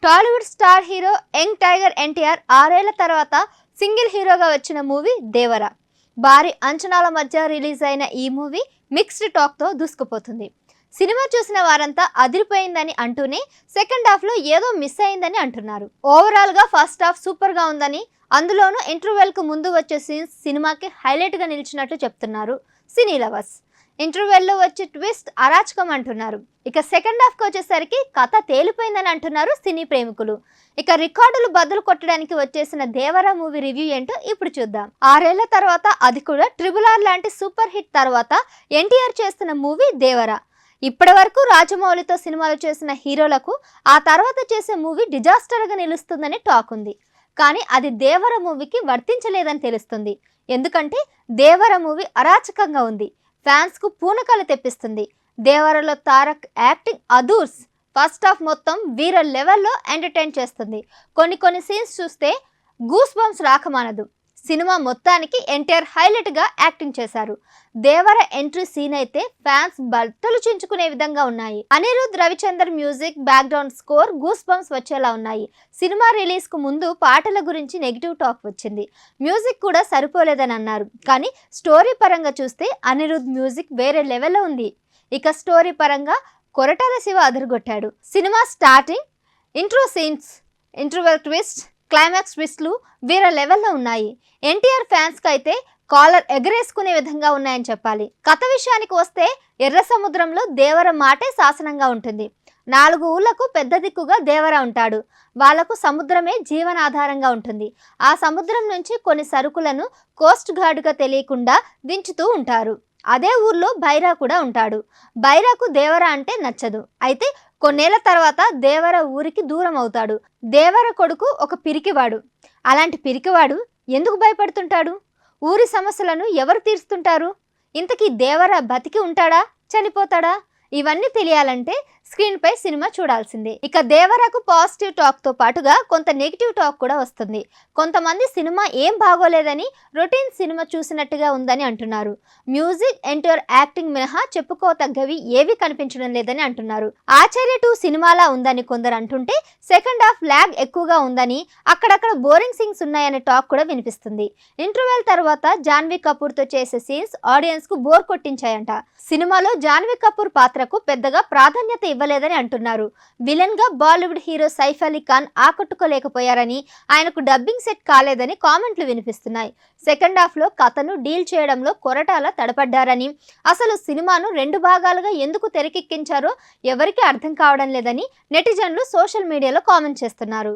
Tollywood star hero young tiger NTR 6 ఏళ్ల తర్వాత single హీరోగా వచ్చిన మూవీ దేవర. భారీ అంచనాల మధ్య రిలీజ్ అయిన ఈ మూవీ మిక్స్డ్ టాక్ తో దూసుకుపోతుంది. సినిమా చూసిన వారంతా అదిరిపోయిందని అంటూనే సెకండ్ హాఫ్ లో ఏదో మిస్ అయిందని అంటున్నారు. ఓవరాల్ గా ఫస్ట్ హాఫ్ సూపర్ గా ఉందని, అందులోనూ ఇంటర్వెల్ కు ముందు వచ్చే సీన్స్ సినిమాకి హైలైట్ గా నిలిచినట్లు చెప్తున్నారు సినీ లవర్స్. ఇంటర్వెల్లో వచ్చే ట్విస్ట్ అరాచకం అంటున్నారు. ఇక సెకండ్ హాఫ్ కి వచ్చేసరికి కథ తేలిపోయిందని అంటున్నారు సినీ ప్రేమికులు. ఇక రికార్డులు బదులు కొట్టడానికి వచ్చేసిన దేవర మూవీ రివ్యూ ఏంటో ఇప్పుడు చూద్దాం. 6 ఏళ్ల తర్వాత, అది కూడా RRR లాంటి సూపర్ హిట్ తర్వాత ఎన్టీఆర్ చేస్తున్న మూవీ దేవర. ఇప్పటి వరకు రాజమౌళితో సినిమాలు చేసిన హీరోలకు ఆ తర్వాత చేసే మూవీ డిజాస్టర్ గా నిలుస్తుందని టాక్ ఉంది. కానీ అది దేవర మూవీకి వర్తించలేదని తెలుస్తుంది. ఎందుకంటే దేవర మూవీ అరాచకంగా ఉంది, ఫ్యాన్స్ కు పూనకాలు తెప్పిస్తుంది. దేవరలో తారక్ యాక్టింగ్ అదూర్స్. ఫస్ట్ హాఫ్ మొత్తం వీర లెవెల్లో ఎంటర్టైన్ చేస్తుంది. కొన్ని సీన్స్ చూస్తే గూస్ బంప్స్ రాకమానదు. సినిమా మొత్తానికి ఎన్టీఆర్ హైలైట్ గా యాక్టింగ్ చేశారు. దేవర ఎంట్రీ సీన్ అయితే ఫ్యాన్స్ బట్టలు చించుకునే విధంగా ఉన్నాయి. Anirudh Ravichander music, background score goose bumps వచ్చేలా ఉన్నాయి. సినిమా రిలీజ్ కు ముందు పాటల గురించి నెగిటివ్ టాక్ వచ్చింది. మ్యూజిక్ కూడా సరిపోలేదని అన్నారు. కానీ స్టోరీ పరంగా చూస్తే అనిరుద్ మ్యూజిక్ వేరే లెవెల్లో ఉంది. ఇక స్టోరీ పరంగా కొరటాల శివ అదరగొట్టాడు. Cinema starting, intro scenes, interval twist, climax ట్విస్ట్లు వేరే లెవెల్లో ఉన్నాయి. ఎన్టీఆర్ ఫ్యాన్స్ కి అయితే కాలర్ ఎగరేసుకునే విధంగా ఉన్నాయని చెప్పాలి. కథ విషయానికి వస్తే ఎర్ర సముద్రంలో దేవర మాటే శాసనంగా ఉంటుంది. 4 ఊళ్ళకు పెద్ద దిక్కుగా దేవర ఉంటాడు. వాళ్లకు సముద్రమే జీవనాధారంగా ఉంటుంది. ఆ సముద్రం నుంచి కొన్ని సరుకులను కోస్ట్ గార్డుగా తెలియకుండా దించుతూ ఉంటారు. అదే ఊర్లో బైరా కూడా ఉంటాడు. బైరాకు దేవర అంటే నచ్చదు. అయితే కొన్నేళ్ల తర్వాత దేవర ఊరికి దూరం అవుతాడు. దేవర కొడుకు ఒక పిరికివాడు. అలాంటి పిరికివాడు ఎందుకు భయపడుతుంటాడు? ఊరి సమస్యలను ఎవరు తీరుస్తుంటారు? ఇంతకీ దేవర బతికి ఉంటాడా, చనిపోతాడా? ఇవన్నీ తెలియాలంటే స్క్రీన్ పై సినిమా చూడాల్సిందే. ఇక దేవరకు పాజిటివ్ టాక్ తో పాటుగా కొంత నెగిటివ్ టాక్ కూడా వస్తుంది. కొంతమంది సినిమా ఏం బాగోలేదని, రొటీన్ సినిమా చూసినట్టుగా ఉందని అంటున్నారు. మ్యూజిక్, ఎన్టీఆర్ యాక్టింగ్ మినహా చెప్పుకోతగ్గవి ఏవి కనిపించడం లేదని అంటున్నారు. ఆచార్య 2 సినిమాలా ఉందని కొందరు అంటుంటే, సెకండ్ హాఫ్ ల్యాగ్ ఎక్కువగా ఉందని, అక్కడక్కడ బోరింగ్ సీన్స్ ఉన్నాయనే టాక్ కూడా వినిపిస్తుంది. ఇంటర్వెల్ తర్వాత జాన్వీ కపూర్ తో చేసే సీన్స్ ఆడియన్స్ కు బోర్ కొట్టించాయంట. సినిమాలో జాన్వీ కపూర్ పాత్రకు పెద్దగా ప్రాధాన్యత ఇవ్వలేదని అంటున్నారు. విలన్ గా బాలీవుడ్ హీరో సైఫ్ అలీ ఖాన్ ఆకట్టుకోలేకపోయారని, ఆయనకు డబ్బింగ్ సెట్ కాలేదని కామెంట్లు వినిపిస్తున్నాయి. సెకండ్ హాఫ్ లో కథను డీల్ చేయడంలో కొరటాల తడపడ్డారని, అసలు సినిమాను 2 భాగాలుగా ఎందుకు తెరకెక్కించారో ఎవరికీ అర్థం కావడం లేదని నెటిజన్లు సోషల్ మీడియాలో కామెంట్ చేస్తున్నారు.